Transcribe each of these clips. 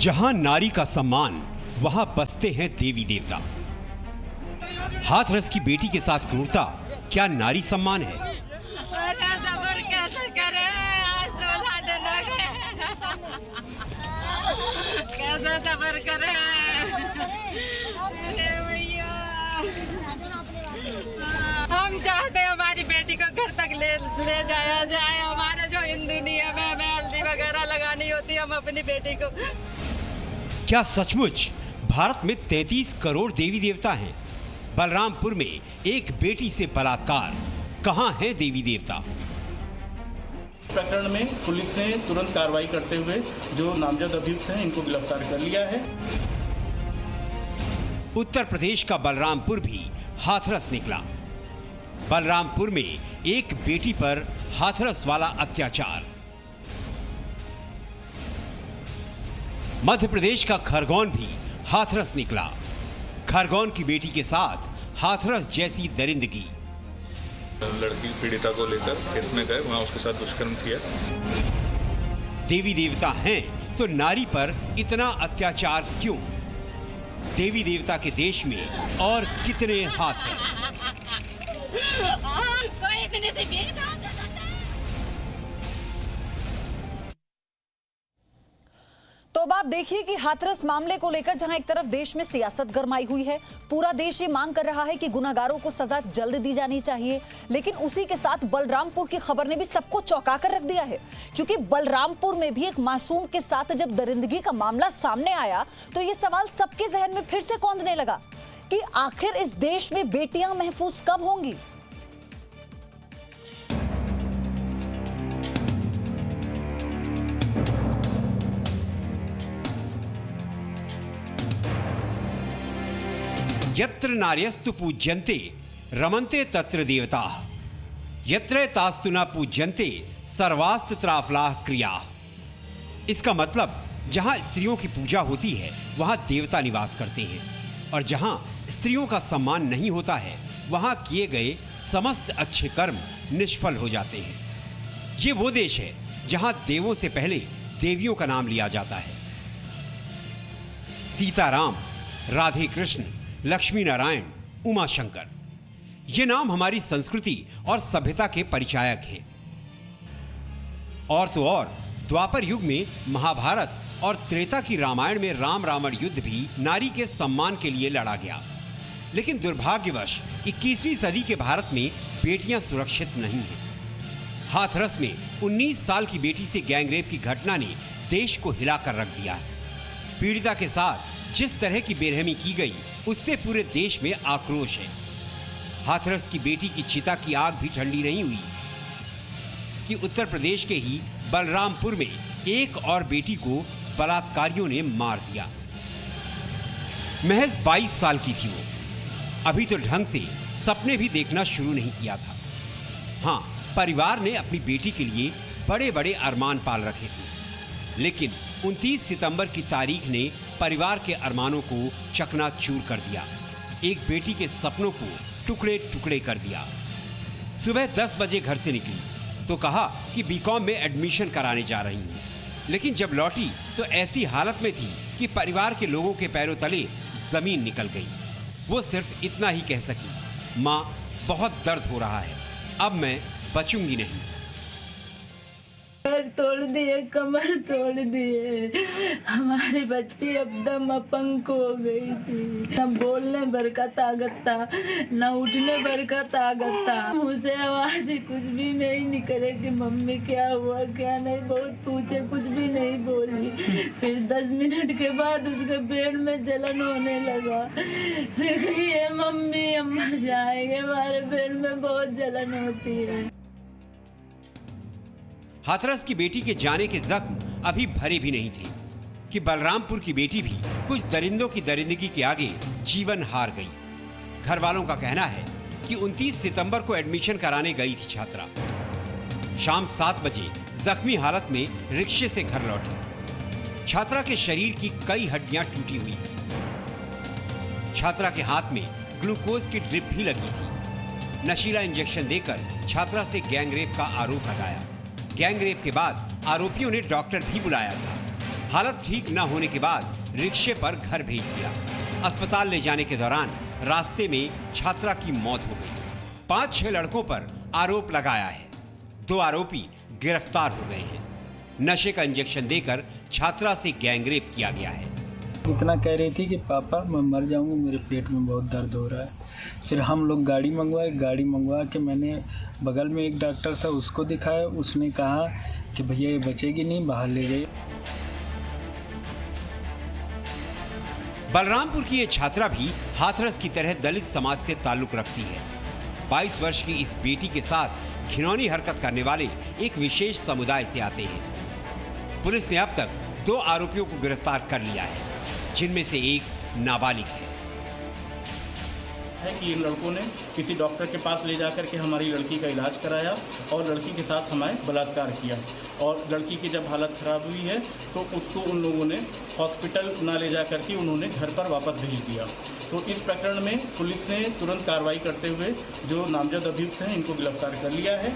जहां नारी का सम्मान, वहां बसते हैं देवी देवता। हाथरस की बेटी के साथ क्रूरता क्या नारी सम्मान है? कैसे सबर करे? हम चाहते हैं हमारी बेटी को घर तक ले जाया जाए। हमारे जो हिंदू नियम है, हमें हल्दी वगैरह लगानी होती है, हम अपनी बेटी को। क्या सचमुच भारत में 33 करोड़ देवी देवता हैं? बलरामपुर में एक बेटी से बलात्कार, कहां हैं देवी देवता? प्रकरण में पुलिस ने तुरंत कार्रवाई करते हुए जो नामजद अभियुक्त हैं इनको गिरफ्तार कर लिया है। उत्तर प्रदेश का बलरामपुर भी हाथरस निकला। बलरामपुर में एक बेटी पर हाथरस वाला अत्याचार। मध्य प्रदेश का खरगोन भी हाथरस निकला। खरगोन की बेटी के साथ हाथरस जैसी दरिंदगी। लड़की पीड़िता को लेकर खेत में गए, वहां उसके साथ दुष्कर्म किया। देवी देवता हैं तो नारी पर इतना अत्याचार क्यों? देवी देवता के देश में और कितने हाथरस? कोई इतने से भी कहां से जाता है? तो अब आप देखिए कि हाथरस मामले को लेकर जहां एक तरफ देश में सियासत गरमाई हुई है, पूरा देश ये मांग कर रहा है कि गुनाहगारों को सजा जल्द दी जानी चाहिए, लेकिन उसी के साथ बलरामपुर की खबर ने भी सबको चौंका कर रख दिया है। क्योंकि बलरामपुर में भी एक मासूम के साथ जब दरिंदगी का मामला सामने आया तो ये सवाल सबके जहन में फिर से कौंधने लगा कि आखिर इस देश में बेटियां महफूज कब होंगी। यत्र नार्यस्तु पूज्यन्ते रमन्ते तत्र देवताः, यत्र तास्तु न पूज्यन्ते सर्वास्त्र त्राफलाः क्रियाः। इसका मतलब जहां स्त्रियों की पूजा होती है वहां देवता निवास करते हैं, और जहां स्त्रियों का सम्मान नहीं होता है वहां किए गए समस्त अच्छे कर्म निष्फल हो जाते हैं। ये वो देश है जहां देवों से पहले देवियों का नाम लिया जाता है। सीताराम, राधे कृष्ण, लक्ष्मी नारायण, उमा शंकर, ये नाम हमारी संस्कृति और सभ्यता के परिचायक हैं। और तो और द्वापर युग में महाभारत और त्रेता की रामायण में राम रावण युद्ध भी नारी के सम्मान के लिए लड़ा गया। लेकिन दुर्भाग्यवश 21वीं सदी के भारत में बेटियां सुरक्षित नहीं हैं। हाथरस में 19 साल की बेटी से गैंगरेप की घटना ने देश को हिलाकर रख दिया है। पीड़िता के साथ जिस तरह की बेरहमी की गई उससे पूरे देश में आक्रोश है। हाथरस की बेटी की चिता की आग भी ठंडी नहीं हुई कि उत्तर प्रदेश के ही बलरामपुर में एक और बेटी को बलात्कारियों ने मार दिया। महज 22 साल की थी वो। अभी तो ढंग से सपने भी देखना शुरू नहीं किया था। हाँ, परिवार ने अपनी बेटी के लिए बड़े बड़े अरमान पाल रखे थे, लेकिन 29 सितंबर की तारीख ने परिवार के अरमानों को चकनाचूर कर दिया। एक बेटी के सपनों को टुकड़े टुकड़े कर दिया। सुबह 10 बजे घर से निकली तो कहा कि बीकॉम में एडमिशन कराने जा रही हूँ, लेकिन जब लौटी तो ऐसी हालत में थी कि परिवार के लोगों के पैरों तले जमीन निकल गई। वो सिर्फ इतना ही कह सकी, माँ बहुत दर्द हो रहा है, अब मैं बचूंगी नहीं। पैर तोड़ दिए, कमर तोड़ दिए, हमारी बच्ची एकदम अपंग हो गई थी। न बोलने भर का ताकत था, न उठने भर का ताकत था। मुँह से आवाज ही कुछ भी नहीं निकले कि मम्मी क्या हुआ क्या नहीं। बहुत पूछे, कुछ भी नहीं बोली। फिर 10 मिनट के बाद उसके पेट में जलन होने लगा। फिर कही है मम्मी हम मर जाएंगे, हमारे पेट में बहुत जलन होती है। हाथरस की बेटी के जाने के जख्म अभी भरे भी नहीं थे कि बलरामपुर की बेटी भी कुछ दरिंदों की दरिंदगी के आगे जीवन हार गई। घर वालों का कहना है कि 29 सितंबर को एडमिशन कराने गई थी छात्रा। शाम 7 बजे जख्मी हालत में रिक्शे से घर लौटी। छात्रा के शरीर की कई हड्डियां टूटी हुई थी। छात्रा के हाथ में ग्लूकोज की ड्रिप भी लगी थी। नशीला इंजेक्शन देकर छात्रा से गैंगरेप का आरोप लगाया। गैंगरेप के बाद आरोपियों ने डॉक्टर भी बुलाया था। हालत ठीक न होने के बाद रिक्शे पर घर भेज दिया। अस्पताल ले जाने के दौरान रास्ते में छात्रा की मौत हो गई। 5-6 लड़कों पर आरोप लगाया है। 2 आरोपी गिरफ्तार हो गए हैं। नशे का इंजेक्शन देकर छात्रा से गैंगरेप किया गया है। इतना कह रही थी कि पापा मैं मर जाऊंगी, मेरे पेट में बहुत दर्द हो रहा है। फिर हम लोग गाड़ी मंगवा के मैंने बगल में एक डॉक्टर था उसको दिखाया। उसने कहा कि भैया ये बचेगी नहीं, बाहर ले जाइए। बलरामपुर की ये छात्रा भी हाथरस की तरह दलित समाज से ताल्लुक रखती है। 22 वर्ष की इस बेटी के साथ घिनौनी हरकत करने वाले एक विशेष समुदाय से आते हैं। पुलिस ने अब तक 2 आरोपियों को गिरफ्तार कर लिया है, जिनमें से एक नाबालिग है। कि इन लड़कों ने किसी डॉक्टर के पास ले जाकर के हमारी लड़की का इलाज कराया और लड़की के साथ हमारे बलात्कार किया। और लड़की की जब हालत खराब हुई है तो उसको उन लोगों ने हॉस्पिटल ना ले जा करके उन्होंने घर पर वापस भेज दिया। तो इस प्रकरण में पुलिस ने तुरंत कार्रवाई करते हुए जो नामजद अभियुक्त हैं इनको गिरफ्तार कर लिया है।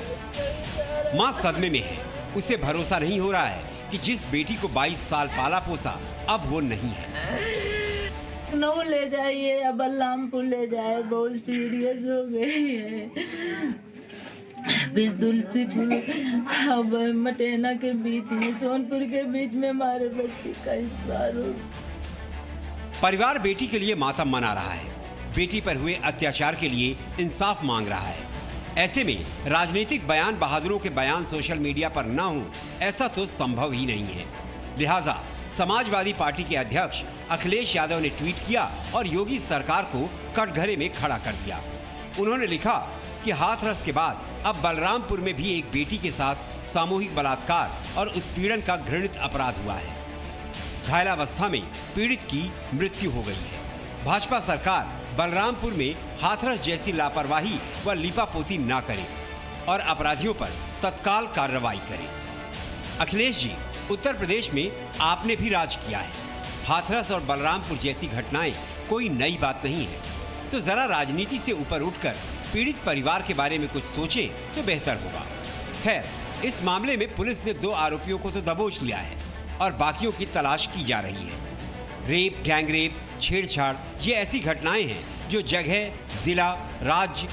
मां सदमे में है। उसे भरोसा नहीं हो रहा है कि जिस बेटी को 22 साल पाला पोसा अब वो नहीं है। नौ ले जाइए या बलरामपुर ले जाए, बहुत सीरियस हो गई है। फिर तुलसीपुर अब मटेना के बीच में, सोनपुर के बीच में हमारे बच्चे का इस्तेमाल हो। परिवार बेटी के लिए मातम मना रहा है। बेटी पर हुए अत्याचार के लिए इंसाफ मांग रहा है। ऐसे में राजनीतिक बयान बहादुरों के बयान सोशल मीडिया पर न हो, ऐसा तो संभव ही नहीं है। लिहाजा समाजवादी पार्टी के अध्यक्ष अखिलेश यादव ने ट्वीट किया और योगी सरकार को कटघरे में खड़ा कर दिया। उन्होंने लिखा कि हाथरस के बाद अब बलरामपुर में भी एक बेटी के साथ सामूहिक बलात्कार और उत्पीड़न का घृणित अपराध हुआ है। घायलावस्था में पीड़ित की मृत्यु हो गई है। भाजपा सरकार बलरामपुर में हाथरस जैसी लापरवाही व लीपापोती ना करे और अपराधियों पर तत्काल कार्रवाई करे। अखिलेश जी, उत्तर प्रदेश में आपने भी राज किया है। हाथरस और बलरामपुर जैसी घटनाएं कोई नई बात नहीं है, तो जरा राजनीति से ऊपर उठकर पीड़ित परिवार के बारे में कुछ सोचें तो बेहतर होगा। खैर, इस मामले में पुलिस ने 2 आरोपियों को तो दबोच लिया है और बाकियों की तलाश की जा रही है। रेप, गैंगरेप, छेड़छाड़ ये ऐसी घटनाएं हैं जो जगह, जिला, राज्य,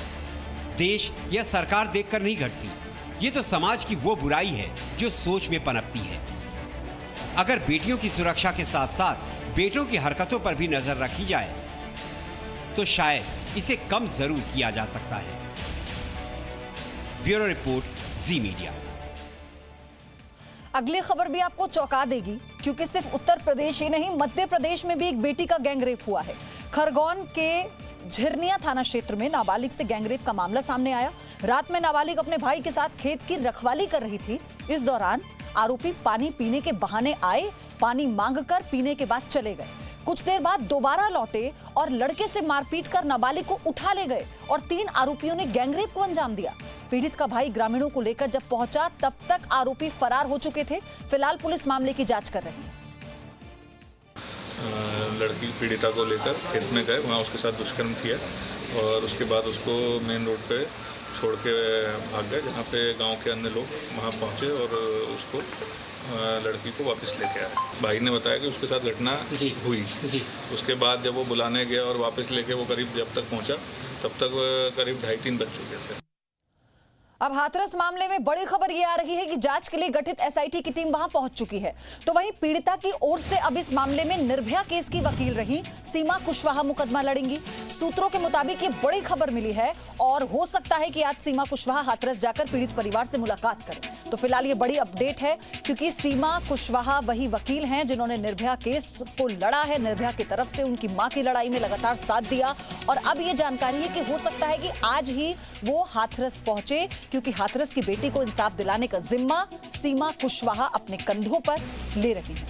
देश या सरकार देखकर नहीं घटती। ये तो समाज की वो बुराई है जो सोच में पनपती है। अगर बेटियों की सुरक्षा के साथ साथ बेटों की हरकतों पर भी नजर रखी जाए तो शायद इसे कम जरूर किया जा सकता है। ब्यूरो रिपोर्ट, जी मीडिया। अगली खबर भी आपको चौंका देगी, क्योंकि सिर्फ उत्तर प्रदेश ही नहीं, मध्य प्रदेश में भी एक बेटी का गैंगरेप हुआ है। खरगोन के झिरनिया थाना क्षेत्र में नाबालिग से गैंगरेप का मामला सामने आया। रात में नाबालिग अपने भाई के साथ खेत की रखवाली कर रही थी। इस दौरान आरोपी पानी पीने के बहाने आए, पानी मांगकर पीने के बाद चले गए। कुछ देर बाद दोबारा लौटे और लड़के से मारपीट कर नाबालिग को उठा ले गए और 3 आरोपियों ने गैंगरेप को अंजाम दिया। पीड़ित का भाई ग्रामीणों को लेकर जब पहुंचा तब तक आरोपी फरार हो चुके थे। फिलहाल पुलिस मामले की जांच कर रही है। लड़की पीड़िता को लेकर खेत में गए, वहाँ उसके साथ दुष्कर्म किया और उसके बाद उसको मेन रोड पे छोड़ के भाग गए, जहाँ पे गांव के अन्य लोग वहाँ पहुँचे और उसको लड़की को वापस लेके आए। भाई ने बताया कि उसके साथ घटना हुई। उसके बाद जब वो बुलाने गया और वापस लेके वो करीब जब तक पहुँचा तब तक करीब 2.5-3 बज चुके थे। अब हाथरस मामले में बड़ी खबर ये आ रही है कि जांच के लिए गठित एसआईटी की टीम वहां पहुंच चुकी है। तो वहीं पीड़िता की ओर से अब इस मामले में निर्भया केस की वकील रही सीमा कुशवाहा मुकदमा लड़ेंगी। सूत्रों के मुताबिक ये बड़ी खबर मिली है और हो सकता है कि आज सीमा कुशवाहा हाथरस जाकर पीड़ित परिवार से मुलाकात करें। तो फिलहाल ये बड़ी अपडेट है, क्योंकि सीमा कुशवाहा वही वकील हैं जिन्होंने निर्भया केस को लड़ा है। निर्भया की तरफ से उनकी मां की लड़ाई में लगातार साथ दिया और अब ये जानकारी है कि हो सकता है कि आज ही वो हाथरस पहुंचे, क्योंकि हाथरस की बेटी को इंसाफ दिलाने का जिम्मा सीमा कुशवाहा अपने कंधों पर ले रही हैं।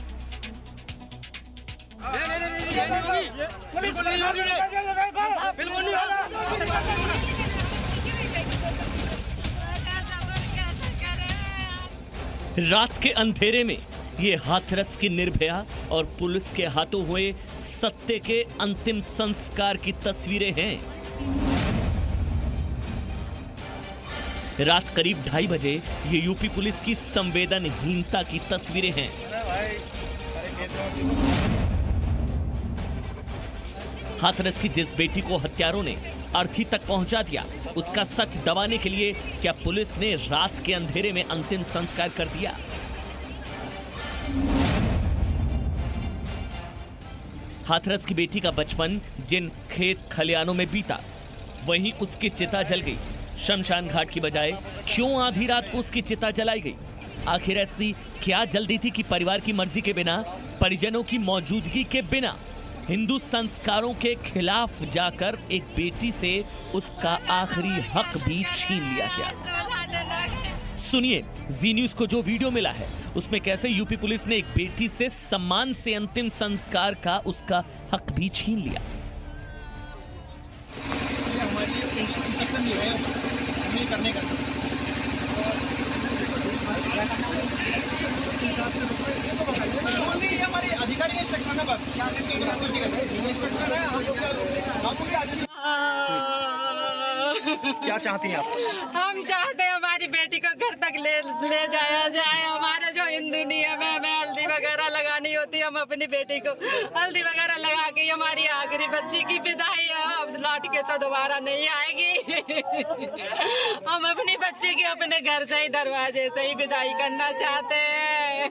रात के अंधेरे में ये हाथरस की निर्भया और पुलिस के हाथों हुए सत्य के अंतिम संस्कार की तस्वीरें हैं। रात करीब 2:30 बजे ये यूपी पुलिस की संवेदनहीनता की तस्वीरें हैं। हाथरस की जिस बेटी को हत्यारों ने अर्थी तक पहुंचा दिया, उसका सच दबाने के लिए क्या पुलिस ने रात के अंधेरे में अंतिम संस्कार कर दिया? हाथरस की बेटी का बचपन जिन खेत खलियानों में बीता, वहीं उसकी चिता जल गई। शमशान घाट की बजाय क्यों आधी रात को उसकी चिता जलाई गई? आखिर ऐसी क्या जल्दी थी कि परिवार की मर्जी के बिना, परिजनों की मौजूदगी के बिना, हिंदू संस्कारों के खिलाफ जाकर एक बेटी से उसका आखिरी हक भी छीन लिया गया? सुनिए जी न्यूज को जो वीडियो मिला है, उसमें कैसे यूपी पुलिस ने एक बेटी से सम्मान से अंतिम संस्कार का उसका हक भी छीन लिया। क्या चाहती हैं आप? हम चाहते हैं हमारी बेटी को घर तक ले जाया जाए। हमारा जो हिंदू नियम है, हमें हल्दी वगैरह लगानी होती है, हम अपनी बेटी को हल्दी वगैरह लगा के हमारी आखिरी बच्ची की विदाई है। अब लौट के तो दोबारा नहीं आएगी। हम अपनी बच्ची की अपने घर से ही, दरवाजे से ही विदाई करना चाहते हैं।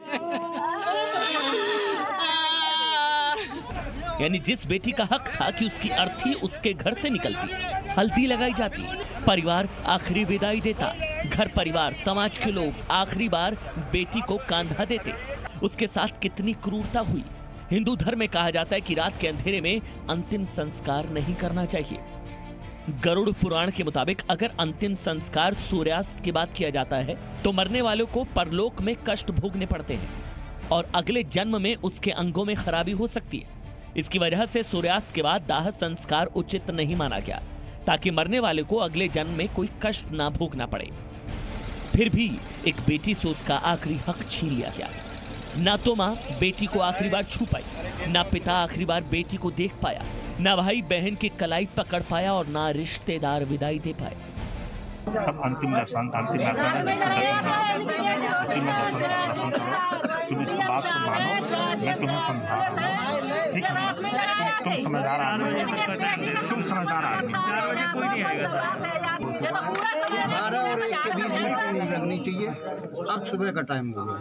यानी जिस बेटी का हक था कि उसकी अर्थी उसके घर से निकलती, हल्दी लगाई जाती, परिवार आखिरी विदाई देता, घर परिवार समाज के लोग आखिरी बार बेटी को कांधा देते, उसके साथ कितनी क्रूरता हुई। हिंदू धर्म में कहा जाता है कि रात के अंधेरे में अंतिम संस्कार नहीं करना चाहिए। गरुड़ पुराण के मुताबिक अगर अंतिम संस्कार सूर्यास्त के बाद किया जाता है तो मरने वालों को परलोक में कष्ट भोगने पड़ते हैं और अगले जन्म में उसके अंगों में खराबी हो सकती है। इसकी वजह से सूर्यास्त के बाद दाह संस्कार उचित नहीं माना गया, ताकि मरने वाले को अगले जन्म में कोई कष्ट ना भोगना पड़े। फिर भी एक बेटी से उसका आखिरी हक छीन लिया गया। ना तो माँ बेटी को आखिरी बार छू पाई, ना पिता आखिरी बार बेटी को देख पाया, ना भाई बहन की कलाई पकड़ पाया और ना रिश्तेदार विदाई दे पाए। सब अंतिम दर्शन उसी में दर्शन करो। तुम इस बात को मानो, मैं तुम्हें समझा रहा हूँ, ठीक है? तुम समझदार आदमी, तुम समझदार आदमी। 4 बजे कोई नहीं आएगा सर। 12 और 1 के बीच में नहीं लगनी चाहिए। अब सुबह का टाइम हो गया।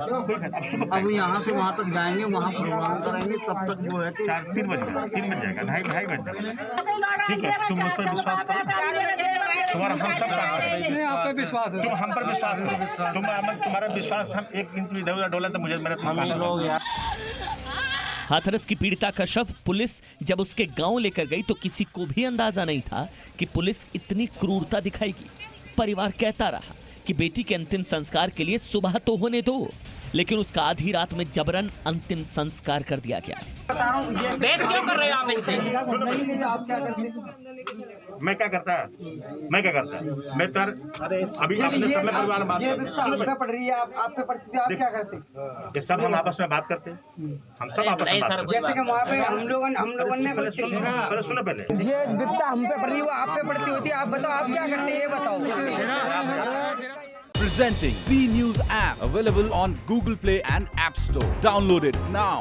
अब यहाँ से वहाँ तक जाएंगे, वहाँ प्रोग्राम करेंगे, तब तक जो है 3 बज जाएगा, 2:30 बज जाएगा। ठीक है, तुम मुझ पर विश्वास करो। तुम्हारा हम सब आप पे विश्वास है, तुम हम पर विश्वास करो। तुम्हारा विश्वास हम 1 इंच भी इधर डोला तो मुझे मेरे हाथरस की पीड़िता का शव पुलिस जब उसके गांव लेकर गई तो किसी को भी अंदाजा नहीं था कि पुलिस इतनी क्रूरता दिखाएगी। परिवार कहता रहा कि बेटी के अंतिम संस्कार के लिए सुबह तो होने दो, लेकिन उसका आधी रात में जबरन अंतिम संस्कार कर दिया गया। क्यों कर रहे हो आप इनसे? मैं क्या करता मैं तर अभी अपने समय परिवार में बात पड़ रही है, आप पे पड़ती है, आप क्या करते? ये सब हम आपस में बात करते हैं, हम सब आपस में बात करते हैं। जैसे कि वहाँ पे हम लोगों ने पहले सुनो पहले ये विपदा हम पे पड़ रही है, वो आप पे पड़ती होती है। आप बताओ, आप क्या करते हैं, ये बताओ। Presenting B News app, available on Google Play and App Store. Download it now.